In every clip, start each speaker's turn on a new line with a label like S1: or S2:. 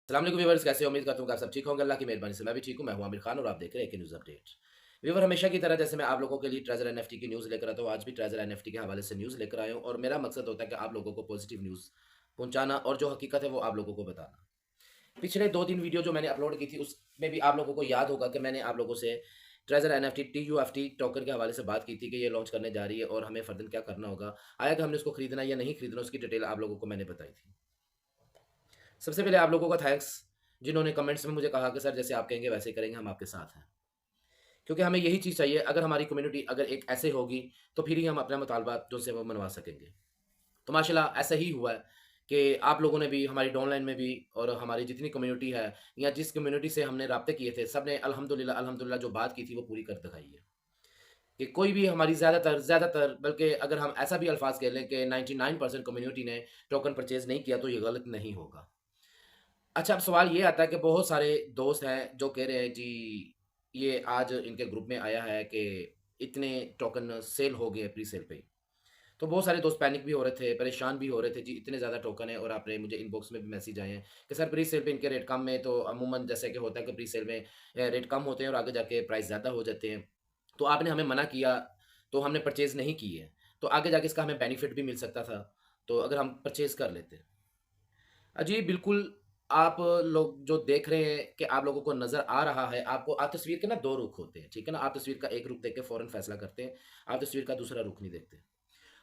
S1: अस्सलाम वालेकुम व्यूअर्स, कैसे हो? उम्मीद करता हूँ कि आप सब ठीक होंगे। अल्लाह की मेहरबानी से मैं भी ठीक हूँ। मैं हूँ आमिर खान और आप देख रहे हैं एक न्यूज़ अपडेट। व्यूअर, हमेशा की तरह जैसे मैं आप लोगों के लिए ट्रेजर एनएफटी की न्यूज़ लेकर आता हूँ, आज भी ट्रेजर एनएफटी के हवाले से न्यूज़ लेकर आया हूँ और मेरा मकसद होता है कि आप लोगों को पॉजिटिव न्यूज़ पहुँचाना और जो हकीकत है वो आप लोगों को बताना। पिछले 2-3 वीडियो जो मैंने अपलोड की थी उसमें भी आप लोगों को याद होगा कि मैंने आप लोगों से ट्रेजर एनएफटी टीयूएफटी टोकन के हवाले से बात की थी कि ये लॉन्च करने जा रही है और हमें फर्दर क्या करना होगा। आया कि हमने उसको खरीदना या नहीं खरीदना, उसकी डिटेल आप लोगों को मैंने बताई थी। सबसे पहले आप लोगों का थैंक्स जिन्होंने कमेंट्स में मुझे कहा कि सर जैसे आप कहेंगे वैसे ही करेंगे, हम आपके साथ हैं। क्योंकि हमें यही चीज़ चाहिए, अगर हमारी कम्युनिटी अगर एक ऐसे होगी तो फिर ही हम अपना मुतालबा जो से वो मनवा सकेंगे। तो माशाल्लाह ऐसा ही हुआ है कि आप लोगों ने भी हमारी डाउनलाइन में भी और हमारी जितनी कम्युनिटी है या जिस कम्युनिटी से हमने राब्ते किए थे, सब ने अल्हम्दुलिल्लाह अल्हम्दुलिल्लाह जो बात की थी वो पूरी कर दिखाई है। कि कोई भी हमारी ज़्यादातर बल्कि अगर हम ऐसा भी अल्फाज कह लें कि 99% कम्युनिटी ने टोकन परचेज़ नहीं किया तो ये गलत नहीं होगा। अच्छा, अब सवाल ये आता है कि बहुत सारे दोस्त हैं जो कह रहे हैं जी, ये आज इनके ग्रुप में आया है कि इतने टोकन सेल हो गए प्री-सेल पे ही। तो बहुत सारे दोस्त पैनिक भी हो रहे थे, परेशान भी हो रहे थे जी, इतने ज़्यादा टोकन है और आपने मुझे इनबॉक्स में भी मैसेज आए हैं कि सर प्री-सेल पे इनके रेट कम है, तो अमूमन जैसे कि होता है कि प्री-सेल में रेट कम होते हैं और आगे जाके प्राइस ज़्यादा हो जाते हैं। तो आपने हमें मना किया, तो हमने परचेज़ नहीं की है। तो आगे जाके इसका हमें बेनिफिट भी मिल सकता था, तो अगर हम परचेज़ कर लेते। जी, बिल्कुल, आप लोग जो देख रहे हैं कि आप लोगों को नज़र आ रहा है, आपको आप तस्वीर के ना 2 रुख होते हैं, ठीक है ना? आप तस्वीर का एक रुख देख के फ़ौरन फ़ैसला करते हैं, आप तस्वीर का दूसरा रुख नहीं देखते।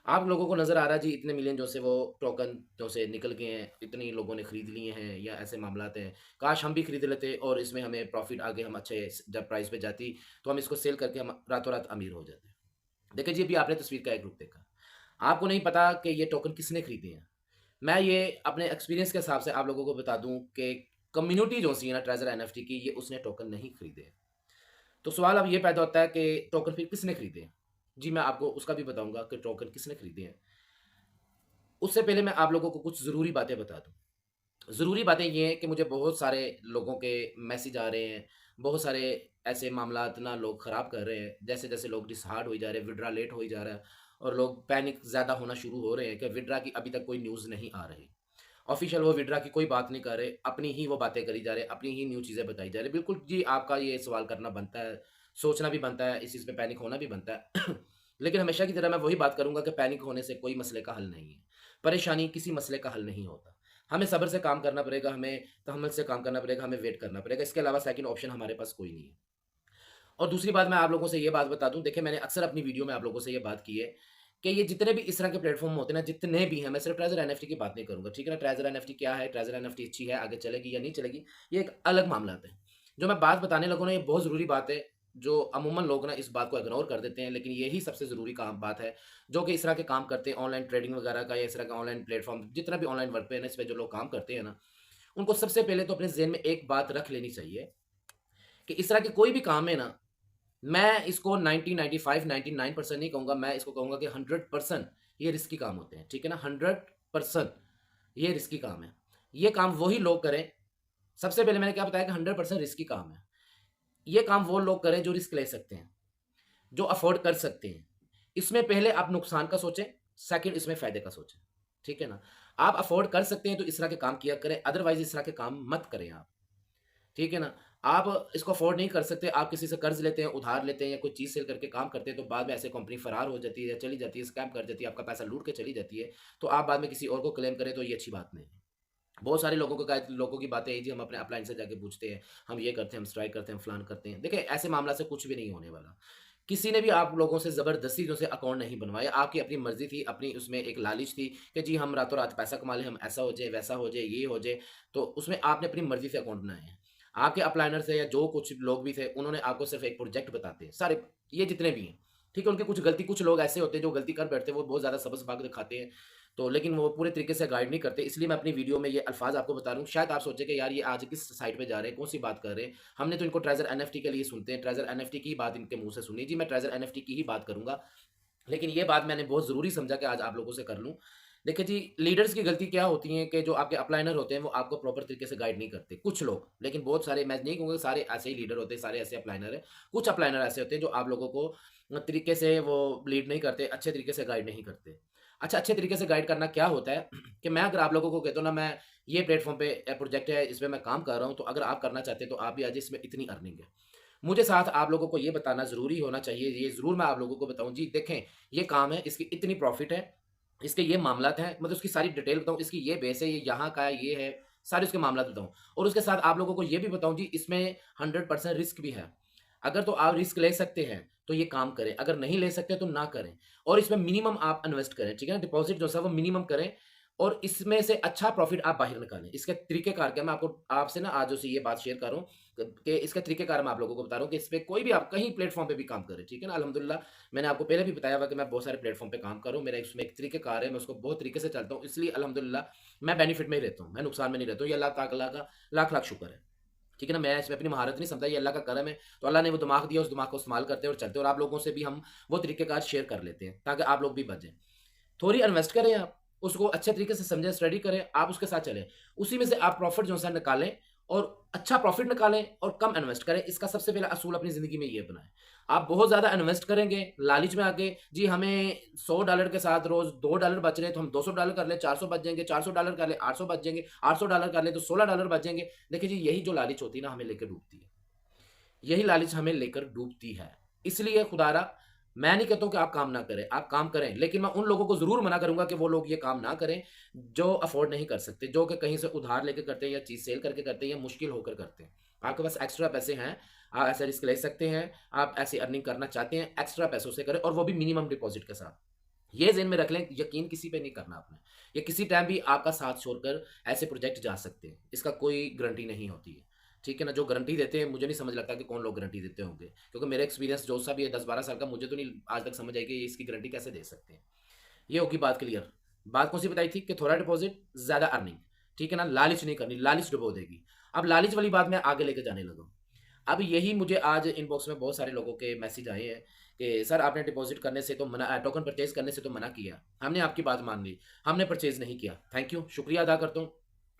S1: आप लोगों को नज़र आ रहा है जी, इतने मिलियन जो से वो टोकन जो से निकल गए हैं, इतने लोगों ने खरीद लिए हैं या ऐसे मामलात हैं। काश हम भी खरीद लेते और इसमें हमें प्रॉफ़िट आगे हम अच्छे जब प्राइस पे जाती, तो हम इसको सेल करके हम रातों-रात अमीर हो जाते। देखिए जी, अभी आपने तस्वीर का एक रुख देखा। आपको नहीं पता कि ये टोकन किसने खरीदे हैं। मैं ये अपने एक्सपीरियंस के हिसाब से आप लोगों को बता दूँ कि कम्युनिटी जो सी है ना ट्रेज़र एनएफटी की, ये उसने टोकन नहीं खरीदे हैं। तो सवाल अब ये पैदा होता है कि टोकन फिर किसने खरीदे हैं? जी, मैं आपको उसका भी बताऊँगा कि टोकन किसने खरीदे हैं। उससे पहले मैं आप लोगों को कुछ ज़रूरी बातें बता दूँ। ज़रूरी बातें ये हैं कि मुझे बहुत सारे लोगों के मैसेज आ रहे हैं, बहुत सारे ऐसे मामलात ना लोग ख़राब कर रहे हैं। जैसे-जैसे लोग डिसहार्ड होई जा रहे हैं, विथड्रॉ लेट होई जा रहा है और लोग पैनिक ज़्यादा होना शुरू हो रहे हैं कि विथड्रॉ की अभी तक कोई न्यूज़ नहीं आ रही। ऑफ़िशियल वो विथड्रॉ की कोई बात नहीं कर रहे, अपनी ही वो बातें करी जा रहे, अपनी ही न्यू चीज़ें बताई जा रही। बिल्कुल जी, आपका ये सवाल करना बनता है, सोचना भी बनता है, इस चीज़ पे पैनिक होना भी बनता है। लेकिन हमेशा की तरह मैं वही बात करूँगा कि पैनिक होने से कोई मसले का हल नहीं है। परेशानी किसी मसले का हल नहीं होता। हमें सब्र से काम करना पड़ेगा, हमें तहम्मुल से काम करना पड़ेगा, हमें वेट करना पड़ेगा। इसके अलावा सेकंड ऑप्शन हमारे पास कोई नहीं है। और दूसरी बात मैं आप लोगों से ये बात बता दूँ, देखिए मैंने अक्सर अपनी वीडियो में आप लोगों से ये बात की है कि ये जितने भी इस तरह के प्लेटफ़ॉर्म होते हैं ना, जितने भी हैं, मैं सिर्फ़ ट्रेज़र एनएफटी की बात नहीं करूँगा, ठीक है ना? ट्रेज़र एनएफटी क्या है? ट्रेज़र एनएफटी अच्छी है, आगे चलेगी या नहीं चलेगी, ये एक अलग मामला है। जो मैं बात बताने लगा ना, ये बहुत ज़रूरी बात है, जो अमूमन लोग ना इस बात को इग्नोर कर देते हैं, लेकिन यही सबसे ज़रूरी काम बात है, जो कि इस तरह के काम करते हैं ऑनलाइन ट्रेडिंग वगैरह का या इस तरह का ऑनलाइन प्लेटफ़ॉर्म जितना भी ऑनलाइन वर्क पे है ना, इस पे जो लोग काम करते हैं ना, उनको सबसे पहले तो अपने ज़हन में एक बात रख लेनी चाहिए कि इस तरह के कोई भी काम है ना, मैं इसको 90, 95, 99% नहीं कहूँगा, मैं इसको कहूँगा कि 100% ये रिस्की काम होते हैं, ठीक है ना? 100% ये रिस्की काम है। ये काम वही लोग करें, सबसे पहले मैंने क्या बताया कि 100% रिस्की काम है। ये काम वो लोग करें जो रिस्क ले सकते हैं, जो अफ़ोर्ड कर सकते हैं। इसमें पहले आप नुकसान का सोचें, सेकंड इसमें फ़ायदे का सोचें, ठीक है ना? आप अफ़ोर्ड कर सकते हैं तो इस तरह के काम किया करें, अदरवाइज़ इस तरह के काम मत करें आप। ठीक है ना? आप इसको अफ़ोर्ड नहीं कर सकते, आप किसी से कर्ज़ लेते हैं, उधार लेते हैं या कोई चीज़ सेल करके काम करते हैं, तो बाद में ऐसे कंपनी फ़रार हो जाती है या चली जाती है, स्कैम कर जाती है, आपका पैसा लूट के चली जाती है, तो आप बाद में किसी और को क्लेम करें, तो ये अच्छी बात नहीं है। बहुत सारे लोगों की बातें हैं जी, हम अपने अपलाइन से जाके पूछते हैं, हम ये करते हैं, हम स्ट्राइक करते हैं, हम फलान करते हैं। देखिए, ऐसे मामला से कुछ भी नहीं होने वाला। किसी ने भी आप लोगों से ज़बरदस्ती जो से अकाउंट नहीं बनवाया, आपकी अपनी मर्ज़ी थी, अपनी उसमें एक लालच थी कि जी हम रातों-रात पैसा कमा लें, हम ऐसा हो जाए, वैसा हो जाए, ये हो जाए, तो उसमें आपने अपनी मर्ज़ी से अकाउंट बनाए हैं। आपके अपलाइनर से या जो कुछ लोग भी थे, उन्होंने आपको सिर्फ़ एक प्रोजेक्ट बताते हैं, सारे ये जितने भी हैं, ठीक है? उनकी कुछ लोग ऐसे होते हैं जो गलती कर बैठते हैं, वो बहुत ज़्यादा सबक दिखाते हैं, तो लेकिन वो पूरे तरीके से गाइड नहीं करते, इसलिए मैं अपनी वीडियो में ये अल्फ़ाज़ आपको बता रहा हूँ। शायद आप सोचें कि यार ये आज किस साइट पे जा रहे हैं, कौन-सी बात कर रहे हैं? हमने तो इनको ट्रेज़र एनएफटी के लिए सुनते हैं, ट्रेज़र एनएफटी की बात इनके मुँह से सुनी। जी, मैं ट्रेज़र एनएफटी की ही बात करूँगा, लेकिन ये बात मैंने बहुत ज़रूरी समझा कि आज आप लोगों से कर लूँ। देखिए जी, लीडर्स की गलती क्या होती है कि जो आपके अपलाइनर होते हैं, वो आपको प्रॉपर तरीके से गाइड नहीं करते, कुछ लोग। लेकिन बहुत सारे, मैं नहीं कहूँगा सारे ऐसे ही लीडर होते हैं, सारे ऐसे अपलाइनर हैं। कुछ अपलाइनर ऐसे होते हैं जो आप लोगों को तरीके से वो लीड नहीं करते, अच्छे तरीके से गाइड नहीं करते। अच्छा, अच्छे तरीके से गाइड करना क्या होता है कि मैं अगर आप लोगों को कहता हूँ ना, मैं ये प्लेटफ़ॉर्म पे प्रोजेक्ट है, इसमें मैं काम कर रहा हूँ, तो अगर आप करना चाहते हैं, तो आप भी आ जाइए, इसमें इतनी अर्निंग है। मुझे साथ आप लोगों को ये बताना ज़रूरी होना चाहिए, ये ज़रूर मैं आप लोगों को बताऊँ, जी देखें, ये काम है, इसकी इतनी प्रॉफ़िट है, इसके ये मामलात हैं, मतलब उसकी सारी डिटेल बताऊँ, इसकी ये बेस है, ये यहाँ का है, ये है, सारे उसके मामलात बताऊँ। और उसके साथ आप लोगों को ये भी बताऊँ जी, इसमें 100% रिस्क भी है। अगर तो आप रिस्क ले सकते हैं, तो ये काम करें, अगर नहीं ले सकते तो ना करें। और इसमें मिनिमम आप इन्वेस्ट करें, ठीक है ना? डिपॉज़िट जो है वो मिनिमम करें और इसमें से अच्छा प्रॉफ़िट आप बाहर निकालें। इसके तरीक़ेकार क्या, मैं आपको आपसे ना आज से ये बात शेयर कर रहा हूँ कि इसका तरीक़ेकार मैं आप लोगों को बता रहा हूँ कि इसपे कोई भी आप कहीं प्लेटफ़ॉर्म पे भी काम करें, ठीक है ना? अल्हम्दुलिल्लाह मैंने आपको पहले भी बताया हुआ कि मैं बहुत सारे प्लेटफ़ॉर्म पे काम कर रहा हूँ। मेरा इसमें एक तरीक़ेकार है, मैं उसको बहुत तरीके से चलता हूँ, इसलिए अल्हम्दुलिल्लाह मैं बेनिफिट में ही रहता हूँ, मैं नुकसान में नहीं रहता हूँ। ये अल्लाह ताला का लाख-लाख शुक्र है। ठीक है ना? मैं इसमें अपनी महारत नहीं समझता, ये अल्लाह का करम है। तो अल्लाह ने वो दिमाग दिया, उस दिमाग को इस्तेमाल करते हैं और चलते हैं और आप लोगों से भी हम वो तरीक़ेकार शेयर कर लेते हैं, ताकि आप लोग भी बच जाएँ। थोड़ी इन्वेस्ट करें आप, उसको अच्छे तरीके से समझें, स्टडी करें, आप उसके साथ चलें। उसी में से आप प्रॉफ़िट जो है निकालें और अच्छा प्रॉफ़िट निकालें और कम इन्वेस्ट करें। इसका सबसे पहला असूल अपनी ज़िंदगी में ये बनाएँ। आप बहुत ज़्यादा इन्वेस्ट करेंगे, लालच में आके जी हमें $100 के साथ रोज़ $2 बच रहे हैं, तो हम $200 कर लें, 400 बच जाएँगे, $400 कर लें, 800 बच जाएँगे, $800 कर लें, तो $16 बचेंगे। देखिए जी, यही जो लालच होती है ना, हमें लेके डूबती है। यही लालच हमें लेकर डूबती है। इसलिए खुदारा मैं नहीं कहता हूँ कि आप काम ना करें, आप काम करें, लेकिन मैं उन लोगों को ज़रूर मना करूँगा कि वो लोग ये काम ना करें, जो अफ़ोर्ड नहीं कर सकते, जो कि कहीं से उधार लेके करते हैं या चीज़ सेल करके करते हैं या मुश्किल होकर करते हैं। आपके पास एक्स्ट्रा पैसे हैं, आप ऐसा रिस्क ले सकते हैं, आप ऐसी अर्निंग करना चाहते हैं, एक्स्ट्रा पैसों से करें और वो भी मिनिमम डिपॉज़िट के साथ। ये ज़हन में रख लें, यकीन किसी पे नहीं करना आपने। ये किसी टाइम भी आपका साथ छोड़कर ऐसे प्रोजेक्ट जा सकते हैं। इसका कोई गारंटी नहीं होती है। ठीक है ना? जो गारंटी देते हैं, मुझे नहीं समझ लगता कि कौन लोग गारंटी देते होंगे। क्योंकि मेरा एक्सपीरियंस जो सा भी है 10-12 साल का, मुझे तो नहीं आज तक समझ आई कि ये इसकी गारंटी कैसे दे सकते हैं। ये होगी बात क्लियर। बात कौन-सी बताई थी कि थोड़ा डिपॉज़िट, ज़्यादा अर्निंग। ठीक है ना? लालच नहीं करनी, लालच डुबो देगी। अब लालच वाली बात मैं आगे लेके जाने लगा हूँ। अब यही मुझे आज इनबॉक्स में बहुत सारे लोगों के मैसेज आए हैं कि सर आपने डिपॉज़िट करने से तो मना टोकन परचेज़ करने से तो मना किया। हमने आपकी बात मान ली, हमने परचेज़ नहीं किया। थैंक यू, शुक्रिया अदा करता हूँ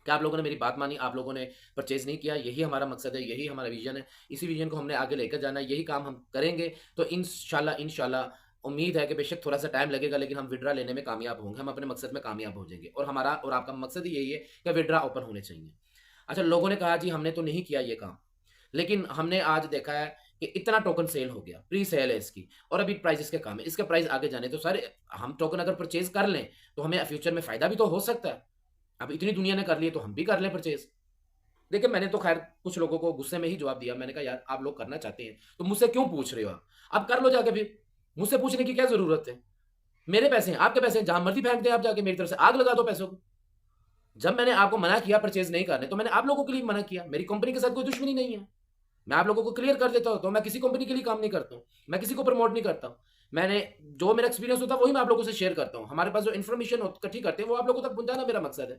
S1: कि आप लोगों ने मेरी बात मानी, आप लोगों ने परचेज़ नहीं किया। यही हमारा मकसद है, यही हमारा विज़न है। इसी विज़न को हमने आगे लेकर जाना है, यही काम हम करेंगे तो इंशाल्लाह उम्मीद है कि बेशक थोड़ा-सा टाइम लगेगा, लेकिन हम विथड्रॉ लेने में कामयाब होंगे। हम अपने मकसद में कामयाब हो जाएँगे और हमारा और आपका मकसद ही यही है कि विथड्रॉ ओपन होने चाहिए। अच्छा, लोगों ने कहा जी हमने तो नहीं किया ये काम। लेकिन हमने आज देखा है कि इतना टोकन सेल हो गया, प्री सेल है इसकी और अभी प्राइस इसके कम है, इसका प्राइस आगे जाने तो सारे हम टोकन अगर परचेज़ कर लें, तो हमें फ्यूचर में फ़ायदा भी तो हो सकता है। अब इतनी दुनिया ने कर ली है, तो हम भी कर लें परचेज़। देखिए, मैंने तो ख़ैर कुछ लोगों को गुस्से में ही जवाब दिया, मैंने कहा यार आप लोग करना चाहते हैं, तो मुझसे क्यों पूछ रहे हो आप? आप कर लो जाके फिर, मुझसे पूछने की क्या ज़रूरत है? मेरे पैसे हैं, आपके पैसे हैं, जहाँ मर्ज़ी फेंक दें आप जाके, मेरी तरफ से आग लगा दो पैसों को। जब मैंने आपको मना किया परचेज़ नहीं करने, तो मैंने आप लोगों के लिए मना किया, मेरी कंपनी के साथ कोई दुश्मनी नहीं है। मैं आप लोगों को क्लियर कर देता हूँ, तो मैं किसी कंपनी के लिए काम नहीं करता हूँ। मैं किसी को प्रमोट नहीं करता हूँ। मैंने जो मेरा एक्सपीरियंस होता है, वही मैं आप लोगों से शेयर करता हूँ। हमारे पास जो इन्फॉर्मेशन इकट्ठी करते हैं, वो आप लोगों तक पहुँचाना मेरा मकसद है।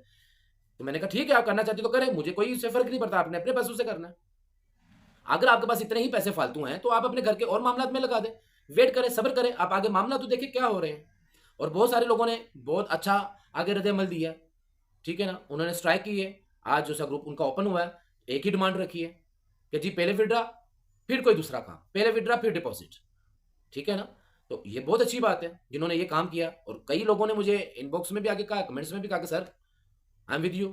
S1: तो मैंने कहा ठीक है, आप करना चाहते हो तो करें, मुझे कोई इससे फ़र्क नहीं पड़ता, आपने अपने पैसों से करना है। अगर आपके पास इतने ही पैसे फालतू हैं, तो आप अपने घर के और मामलात में लगा दें। वेट करें, सब्र करें, आप आगे मामला तो देखिए क्या हो रहे हैं। और बहुत सारे लोगों ने बहुत अच्छा आगे रद्द-ए-अमल दिया, ठीक है ना? उन्होंने स्ट्राइक की है, आज जो सा ग्रुप उनका ओपन हुआ है, एक ही डिमांड रखी है कि जी पहले विथड्रॉ, फिर कोई दूसरा काम, पहले विथड्रॉ फिर डिपॉज़िट, ठीक है ना? तो ये बहुत अच्छी बात है, जिन्होंने ये काम किया और कई लोगों ने मुझे इनबॉक्स में भी आके कहा, कमेंट्स में भी कहा कि sir I am with you.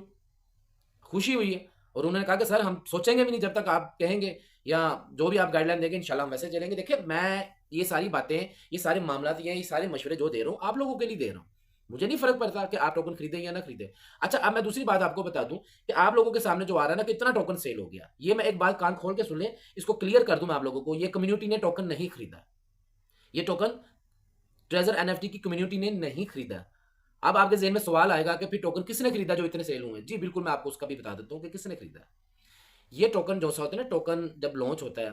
S1: खुशी हुई है और उन्होंने कहा कि सर हम सोचेंगे भी नहीं जब तक आप कहेंगे या जो भी आप गाइडलाइन देंगे, इंशाल्लाह हम वैसे चलेंगे। देखिए, मैं ये सारी बातें, ये सारे मामलात, ये सारे मशवरे जो दे रहा हूँ, आप लोगों के लिए दे रहा हूँ। मुझे नहीं फ़र्क पड़ता कि आप टोकन खरीदें या ना खरीदें। अच्छा, अब मैं दूसरी बात आपको बता दूँ कि आप लोगों के सामने जो आ रहा है ना कि इतना टोकन सेल हो गया, ये मैं एक बात कान खोल के सुन लें, इसको क्लियर कर दूँ मैं आप लोगों को, ये कम्युनिटी ने टोकन नहीं खरीदा। ये टोकन ट्रेज़र एनएफटी की कम्युनिटी ने नहीं खरीदा। अब आपके ज़हन में सवाल आएगा कि फिर टोकन किसने खरीदा जो इतने सेल हुए हैं? जी, बिल्कुल मैं आपको उसका भी बता देता हूँ कि किसने खरीदा है। ये टोकन जो सा होता है ना, टोकन जब लॉन्च होता है,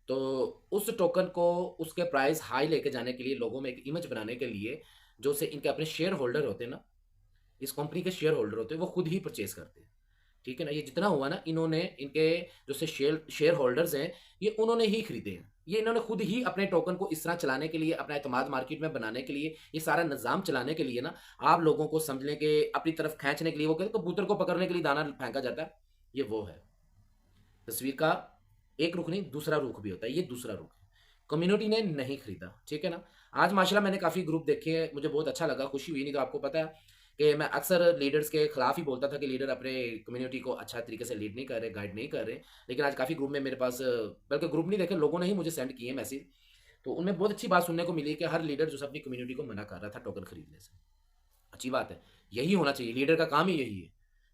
S1: तो उस टोकन को उसके प्राइस हाई लेके जाने के लिए, लोगों में एक इमेज बनाने के लिए, जो से इनके अपने शेयर होल्डर होते हैं ना, इस कंपनी के शेयर होल्डर होते हैं, वो खुद ही परचेज़ करते हैं। ठीक है ना? ये जितना हुआ ना, इन्होंने इनके जो से शेयर शेयर होल्डर्स हैं, ये उन्होंने ही खरीदे हैं। ये इन्होंने खुद ही अपने टोकन को इस तरह चलाने के लिए, अपना एतमाद मार्केट में बनाने के लिए, ये सारा निज़ाम चलाने के लिए ना, आप लोगों को समझ लें कि अपनी तरफ खींचने के लिए, वो कहते हैं कबूतर को पकड़ने के लिए दाना फेंका जाता है, ये वो है। तस्वीर का एक रुख नहीं, दूसरा रुख भी होता है, ये दूसरा रुख है। कम्युनिटी ने नहीं खरीदा, ठीक है ना। आज माशाल्लाह मैंने काफ़ी ग्रुप देखे हैं, मुझे बहुत अच्छा लगा, खुशी हुई। नहीं तो आपको पता है कि मैं अक्सर लीडर्स के खिलाफ ही बोलता था कि लीडर अपने कम्युनिटी को अच्छा तरीके से लीड नहीं कर रहे, गाइड नहीं कर रहे। लेकिन आज काफ़ी ग्रुप में मेरे पास, बल्कि ग्रुप नहीं देखे, लोगों ने ही मुझे सेंड किए मैसेज। तो उनमें बहुत अच्छी बात सुनने को मिली कि हर लीडर जो है अपनी कम्युनिटी को मना कर रहा था टोकन खरीदने से। अच्छी बात है, यही होना चाहिए, लीडर का काम ही यही है,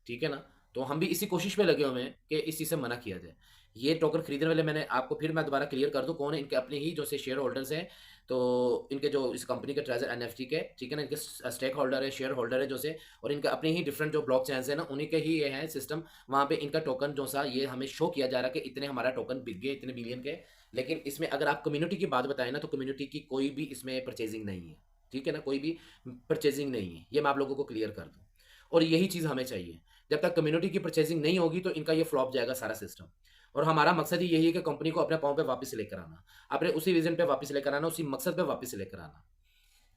S1: ठीक है ना। तो हम भी इसी कोशिश में लगे हुए हैं कि इस चीज़ से मना किया जाए। ये टोकन खरीदने वाले, मैंने आपको फिर मैं दोबारा क्लियर कर दूं कौन है। इनके अपने ही जो से शेयर होल्डर्स हैं, तो इनके जो इस कंपनी के ट्रेजर एनएफटी के, ठीक है ना, इनके स्टेक होल्डर है, शेयर होल्डर है जो से, और इनके अपने ही डिफरेंट जो ब्लॉक चेन्स है ना, उन्हीं के ही ये है सिस्टम। वहाँ पे इनका टोकन जो सा ये हमें शो किया जा रहा है कि इतने हमारा टोकन बिक गए, इतने बिलियन के। लेकिन इसमें अगर आप कम्युनिटी की बात बताएं ना, तो कम्युनिटी की कोई भी इसमें परचेजिंग नहीं है, ठीक है ना, कोई भी परचेजिंग नहीं है। ये मैं आप लोगों को क्लियर कर दूं, और यही चीज़ हमें चाहिए। जब तक कम्युनिटी की परचेजिंग नहीं होगी तो इनका ये फ्लॉप जाएगा सारा सिस्टम। और हमारा मकसद ही यही है कि कंपनी को अपने पाँव पे वापस लेकर आना, अपने उसी विजन पे वापस लेकर आना, उसी मकसद पे वापस लेकर आना।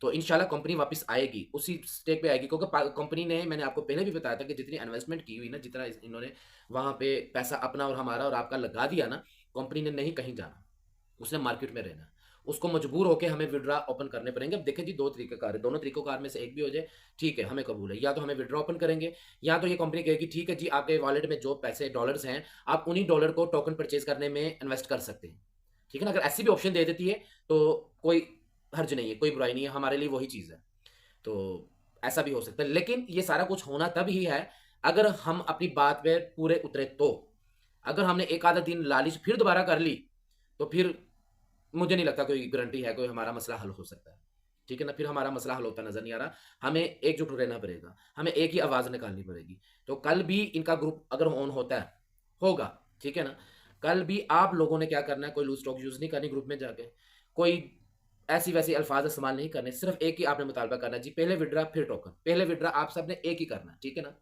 S1: तो इंशाल्लाह कंपनी वापस आएगी, उसी स्टेज पे आएगी, क्योंकि कंपनी ने, मैंने आपको पहले भी बताया था कि जितनी इन्वेस्टमेंट की हुई ना, जितना इन्होंने वहाँ पे पैसा अपना और हमारा और आपका लगा दिया ना, कंपनी ने नहीं कहीं जाना, उसने मार्केट में रहना। उसको मजबूर होकर हमें विड्रा ओपन करने पड़ेंगे। अब देखें जी, दो तरीके कार है, दोनों तरीकों कार में से एक भी हो जाए, ठीक है, हमें कबूल है। या तो हमें विड्रा ओपन करेंगे, या तो ये कंपनी कहेगी ठीक है जी, आपके वॉलेट में जो पैसे डॉलर्स हैं, आप उन्हीं डॉलर को टोकन परचेज करने में इन्वेस्ट कर सकते हैं, ठीक है ना। अगर ऐसी भी ऑप्शन दे देती है तो कोई हर्ज नहीं है, कोई बुराई नहीं है, हमारे लिए वही चीज़ है। तो ऐसा भी हो सकता है, लेकिन ये सारा कुछ होना तब ही है अगर हम अपनी बात पे पूरे उतरे तो। अगर हमने एक आधा दिन लालच फिर दोबारा कर ली, तो फिर मुझे नहीं लगता कोई गारंटी है कोई हमारा मसला हल हो सकता है, ठीक है ना। फिर हमारा मसला हल होता नजर नहीं आ रहा। हमें एकजुट रहना पड़ेगा, हमें एक ही आवाज़ निकालनी पड़ेगी। तो कल भी इनका ग्रुप अगर ऑन होता है, होगा, ठीक है ना, कल भी आप लोगों ने क्या करना है, कोई लूज टॉक यूज़ नहीं करनी ग्रुप में जाके, कोई ऐसी वैसी अल्फाज इस्तेमाल नहीं करने। सिर्फ एक ही आपने मुतालबा करना है जी, पहले विड्रा फिर टोकन, पहले विड्रा, आप सब ने एक ही करना है, ठीक है ना।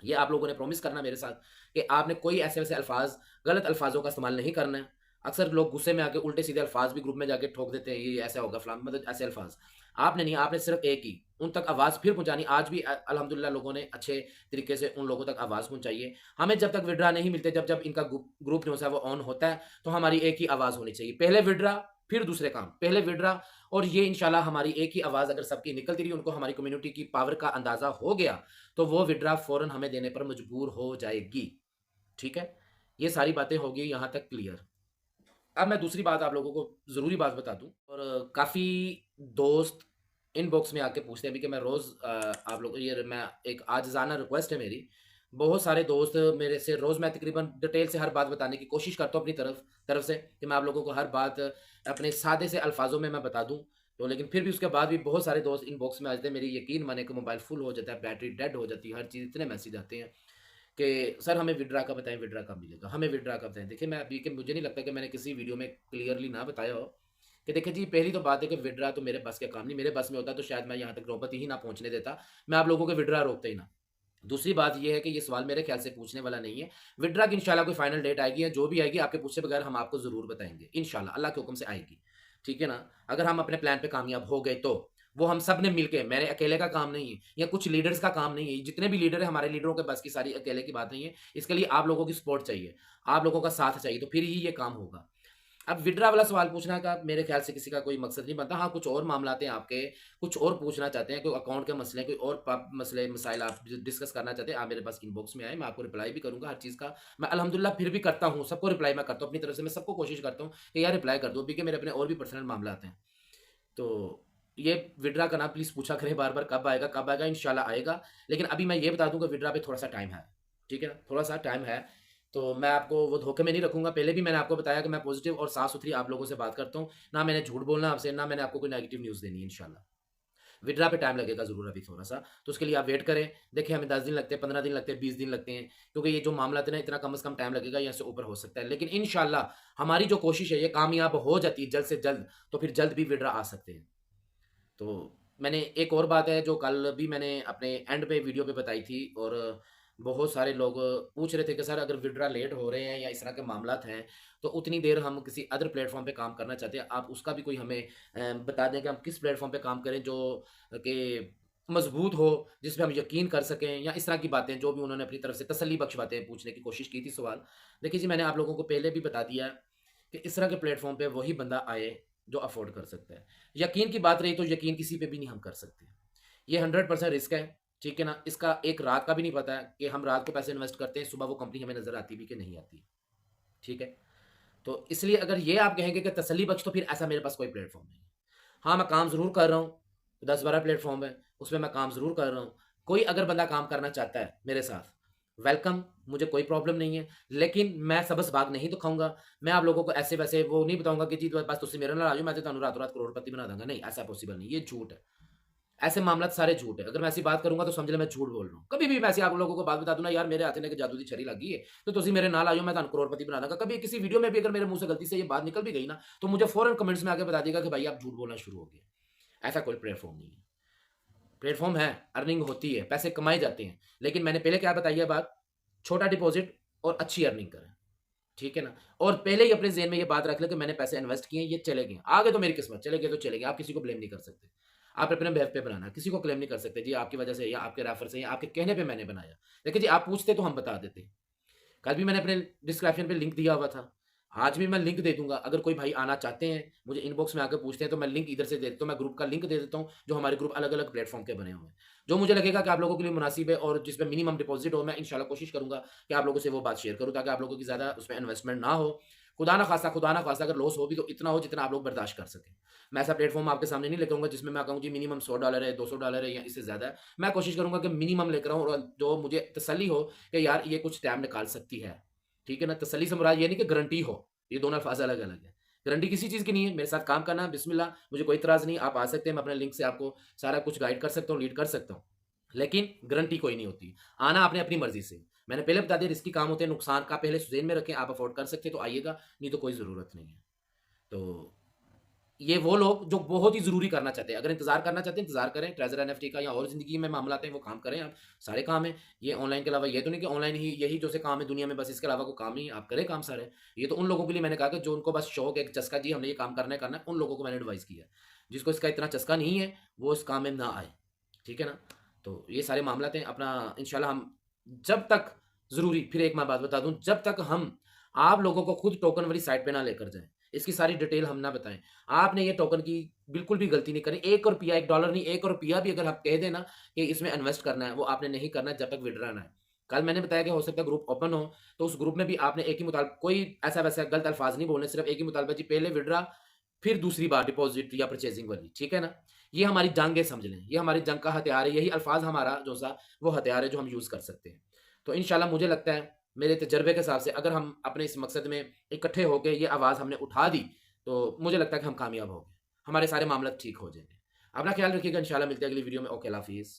S1: ये आप लोगों ने प्रॉमिस करना मेरे साथ कि आपने कोई ऐसे वैसे अल्फाज, गलत अल्फाजों का इस्तेमाल नहीं करना है। अक्सर लोग गुस्से में आके उल्टे सीधे अल्फाज भी ग्रुप में जाके ठोक देते हैं, ये ऐसा होगा फलान, मतलब ऐसे अल्फाज। आपने नहीं, आपने सिर्फ एक ही उन तक आवाज़ फिर पहुंचानी। आज भी अल्हम्दुलिल्लाह लोगों ने अच्छे तरीके से उन लोगों तक आवाज़ पहुंचाई है। हमें जब तक विड्रा नहीं मिलते, जब जब इनका ग्रुप जो है वो ऑन होता है, तो हमारी एक ही आवाज़ होनी चाहिए, पहले विड्रा फिर दूसरे काम, पहले विड्रा। और ये इंशाल्लाह हमारी एक ही आवाज़ अगर सबकी निकलती रही, उनको हमारी कम्युनिटी की पावर का अंदाज़ा हो गया, तो वो विड्रा फ़ौरन हमें देने पर मजबूर हो जाएगी, ठीक है। ये सारी बातें होगी यहाँ तक क्लियर। अब मैं दूसरी बात आप लोगों को ज़रूरी बात बता दूँ, और काफ़ी दोस्त इनबॉक्स में आके पूछते हैं अभी कि मैं रोज़, आप लोग ये, मैं एक आजिज़ाना रिक्वेस्ट है मेरी, बहुत सारे दोस्त मेरे से रोज़, मैं तकरीबन डिटेल से हर बात बताने की कोशिश करता हूँ अपनी तरफ तरफ से कि मैं आप लोगों को हर बात अपने सादे से अल्फाजों में मैं बता दूँ। तो लेकिन फिर भी उसके बाद भी बहुत सारे दोस्त इनबॉक्स में आ जाते हैं, मेरी यकीन माने कि मोबाइल फुल हो जाता है, बैटरी डेड हो जाती है, हर चीज़, इतने मैसेज आते हैं कि सर हमें विड्रा का बताएँ, विड्रा कब मिलेगा? हमें विड्रा का बताएँ। देखिए मैं अभी कि मुझे नहीं लगता कि मैंने किसी वीडियो में क्लियरली ना बताया हो कि देखिए जी, पहली तो बात है कि विड्रा तो मेरे बस का काम नहीं, मेरे बस में होता तो शायद मैं यहाँ तक नौबत ही ना पहुँचने देता, मैं आप लोगों के विड्रा रोकता ही ना। दूसरी बात ये है कि ये सवाल मेरे ख्याल से पूछने वाला नहीं है। विड्रा की इंशाल्लाह कोई फाइनल डेट आएगी, या जो भी आएगी आपके पूछे बगैर हम आपको ज़रूर बताएँगे। इंशाल्लाह, अल्लाह के हुक्म से आएगी। ठीक है ना? अगर हम अपने प्लान पे कामयाब हो गए तो। वो हम सब ने मिलके, मेरे अकेले का काम नहीं है, या कुछ लीडर्स का काम नहीं है। जितने भी लीडर हैं, हमारे लीडरों के बस की सारी अकेले की बात नहीं है। इसके लिए आप लोगों की सपोर्ट चाहिए, आप लोगों का साथ चाहिए, तो फिर ही ये काम होगा। अब विड्रा वाला सवाल पूछना का मेरे ख्याल से किसी का कोई मकसद नहीं बनता। हाँ, कुछ और मामलात हैं आपके, कुछ और पूछना चाहते हैं, कोई अकाउंट के मसले, कोई और मसले मसाइल आप डिस्कस करना चाहते हैं, आप मेरे पास इनबॉक्स में आए, मैं आपको रिप्लाई भी करूँगा हर चीज़ का। मैं अल्हम्दुलिल्लाह फिर भी करता हूँ, सबको रिप्लाई मैं करता हूँ अपनी तरफ से, मैं सबको कोशिश करता हूँ कि यार रिप्लाई कर दो, क्योंकि मेरे अपने और भी पर्सनल मामलात हैं। तो ये विड्रा का ना प्लीज़ पूछा करें बार-बार, कब आएगा, कब आएगा? इंशाल्लाह आएगा। लेकिन अभी मैं ये बता दूँ कि विड्रा पे थोड़ा-सा टाइम है, ठीक है ना? थोड़ा-सा टाइम है, तो मैं आपको वो धोखे में नहीं रखूँगा। पहले भी मैंने आपको बताया कि मैं पॉज़िटिव और साफ-सुथरी आप लोगों से बात करता हूँ। ना मैंने झूठ बोलना आपसे, ना मैंने आपको कोई नेगेटिव न्यूज़ देनी है इंशाल्लाह। विड्रा पे टाइम लगेगा ज़रूर अभी थोड़ा-सा, तो उसके लिए आप वेट करें। देखिए हमें 10 दिन लगते हैं, 15 दिन लगते हैं, 20 दिन लगते हैं, क्योंकि ये जो मामला है ना, इतना कम से कम टाइम लगेगा या इससे ऊपर हो सकता है। लेकिन इंशाल्लाह हमारी जो कोशिश है, ये कामयाब हो जाती है जल्द से जल्द, तो फिर जल्द भी विड्रा आ सकते हैं। तो मैंने एक और बात है जो कल भी मैंने अपने एंड पे वीडियो पे बताई थी, और बहुत सारे लोग पूछ रहे थे कि सर अगर विड्रा लेट हो रहे हैं या इस तरह के मामलात हैं, तो उतनी देर हम किसी अदर प्लेटफ़ॉर्म पे काम करना चाहते हैं। आप उसका भी कोई हमें बता दें कि हम किस प्लेटफ़ॉर्म पे काम करें जो कि मज़बूत हो, जिस पे हम यकीन कर सकें, या इस तरह की बातें जो भी उन्होंने अपनी तरफ से तसल्ली बख्श बातें पूछने की कोशिश की थी सवाल। देखिए जी, मैंने आप लोगों को पहले भी बता दिया है कि इस तरह के प्लेटफ़ॉर्म पे वही बंदा आए जो अफोर्ड कर सकता है। यकीन की बात रही तो यकीन किसी पे भी नहीं हम कर सकते। ये 100% रिस्क है, ठीक है ना? इसका एक रात का भी नहीं पता है कि हम रात को पैसे इन्वेस्ट करते हैं, सुबह वो कंपनी हमें नज़र आती भी कि नहीं आती, ठीक है? तो इसलिए अगर ये आप कहेंगे कि तसल्ली बख्श, तो फिर ऐसा मेरे पास कोई प्लेटफ़ॉर्म नहीं है। हाँ, मैं काम ज़रूर कर रहा हूँ, 10-12 प्लेटफ़ॉर्म है, उसमें मैं काम ज़रूर कर रहा हूँ। कोई अगर बंदा काम करना चाहता है मेरे साथ, वेलकम, मुझे कोई प्रॉब्लम नहीं है। लेकिन मैं सबस भाग नहीं दिखाऊँगा। मैं आप लोगों को ऐसे-वैसे वो नहीं बताऊँगा कि जी बस तुसीं मेरे नाल आ जाओ, मैं तो तुहानू रातों-रात करोड़पति बना दूँगा। नहीं, ऐसा पॉसिबल नहीं, ये झूठ है। ऐसे मामलात सारे झूठ है। अगर मैं ऐसी बात करूँगा तो समझ लें मैं झूठ बोल रहा हूँ। कभी भी मैं ऐसे आप लोगों को बात बता दूँ ना, यार मेरे हाथ इन्हें जादू दी छड़ी लग गई है, तो तुसीं मेरे नाल आ जाओ, मैं तुहानू करोड़पति बना दूँगा। कभी किसी वीडियो में भी अगर मेरे मुँह से गलती से ये बात निकल भी गई ना, तो मुझे फ़ौरन कमेंट्स में आके बता दिएगा कि भाई आप झूठ बोलना शुरू हो गए। ऐसा कोई प्लेटफ़ॉर्म नहीं है। प्लेटफ़ॉर्म है, अर्निंग होती है, पैसे कमाए जाते हैं। लेकिन मैंने पहले क्या बताई है बात, छोटा डिपॉज़िट और अच्छी अर्निंग करें, ठीक है ना? और पहले ही अपने ज़हन में ये बात रख लें कि मैंने पैसे इन्वेस्ट किए हैं, ये चले गए। आगे तो मेरी किस्मत, चले गए तो चले गए, आप किसी को ब्लेम नहीं कर सकते। आप अपने बेव पे बनाना, किसी को क्लेम नहीं कर सकते, जी आपकी वजह से या आपके रेफर से या आपके कहने पे मैंने बनाया। देखिए जी, आप पूछते तो हम बता देते। कल भी मैंने अपने डिस्क्रिप्शन पे लिंक दिया हुआ था। आज भी मैं लिंक दे दूँगा, अगर कोई भाई आना चाहते हैं, मुझे इनबॉक्स में आके पूछते हैं, तो मैं लिंक इधर से दे देता हूँ, मैं ग्रुप का लिंक दे देता हूँ, जो हमारे ग्रुप अलग-अलग प्लेटफ़ॉर्म के बने हुए हैं। जो मुझे लगेगा कि आप लोगों के लिए मुनासिब है और जिसमें मिनिमम डिपॉज़िट हो, मैं इंशाल्लाह कोशिश करूँगा कि आप लोगों से वो बात शेयर करूँ, ताकि आप लोगों की ज़्यादा उसमें इन्वेस्टमेंट ना हो। खुदा ना ख़ास्ता अगर लॉस हो भी तो इतना हो जितना आप लोग बर्दाश्त कर सकें। मैं ऐसा प्लेटफ़ॉर्म आपके सामने नहीं लेकर आऊँगा जिसमें मैं कहूँ जी मिनिमम $100 है, $200 है या इससे ज़्यादा है। मैं कोशिश करूँगा कि मिनिमम लेकर आऊँ और जो मुझे तसल्ली हो कि यार ये कुछ टाइम निकाल सकती है। ठीक है ना? तसल्ली से मुराद ये नहीं कि गारंटी हो, ये दोनों अल्फ़ाज़ अलग-अलग हैं। गारंटी किसी चीज़ की नहीं है, मेरे साथ काम करना बिस्मिल्लाह, मुझे कोई इतराज़ नहीं, आप आ सकते हैं, मैं अपने लिंक से आपको सारा कुछ गाइड कर सकता हूँ, लीड कर सकता हूँ। लेकिन गारंटी कोई नहीं होती। आना आपने अपनी मर्ज़ी से। मैंने पहले बता दिया रिस्की काम होते हैं, नुकसान का पहले ज़हन में रखें, आप अफ़ोर्ड कर सकते हैं तो आइएगा, नहीं तो कोई ज़रूरत नहीं है। तो ये वो लोग जो बहुत ही ज़रूरी करना चाहते हैं, अगर इंतज़ार करना चाहते हैं, इंतज़ार करें, ट्रेज़र एनएफटी का या और ज़िंदगी में मामलात हैं, वो काम करें आप, सारे काम हैं। ये ऑनलाइन के अलावा ये तो नहीं कि ऑनलाइन ही यही जो से काम है दुनिया में, बस इसके अलावा कोई काम नहीं है, आप करें काम सारे। ये तो उन लोगों के लिए मैंने कहा कि जो उनको बस शौक है, एक चस्का जी हमने ये काम करना है, करना है, उन लोगों को मैंने एडवाइस किया है। जिसको इसका इतना चस्का नहीं है, वो इस काम में ना आए, ठीक है ना? तो ये सारे मामलात हैं, अपना इंशाल्लाह हम जब तक ज़रूरी फिर एक मैं बात बता दूँ, जब तक हम आप लोगों को खुद टोकन वाली साइट पे ना लेकर जाएँ, इसकी सारी डिटेल हम ना बताएँ। आपने ये टोकन की बिल्कुल भी गलती नहीं करनी। ₹1 $1 नहीं, ₹1 भी अगर आप कह दें ना कि इसमें इन्वेस्ट करना है, वो आपने नहीं करना है जब तक विथड्रॉ ना है। कल मैंने बताया कि हो सकता है ग्रुप ओपन हो, तो उस ग्रुप में भी आपने एक ही कोई ऐसा-वैसा गलत अल्फ़ाज़ नहीं बोलने, सिर्फ़ एक ही मुतालबा जी पहले विथड्रॉ, फिर दूसरी बार डिपॉज़िट या परचेज़िंग वाली, ठीक है ना? ये हमारी जंग है समझ लें, ये हमारी जंग का हथियार है, यही अल्फ़ाज़ हमारा जो-सा वो हथियार है जो हम यूज़ कर सकते हैं। तो इंशाल्लाह मुझे लगता है, मेरे तजर्बे के हिसाब से अगर हम अपने इस मकसद में इकट्ठे होके ये आवाज़ हमने उठा दी, तो मुझे लगता है कि हम कामयाब होंगे। हमारे सारे मामला ठीक हो जाएँगे। अपना ख़्याल रखिएगा, इंशाल्लाह मिलते हैं अगली वीडियो में। ओके, अल्लाह हाफ़िज़।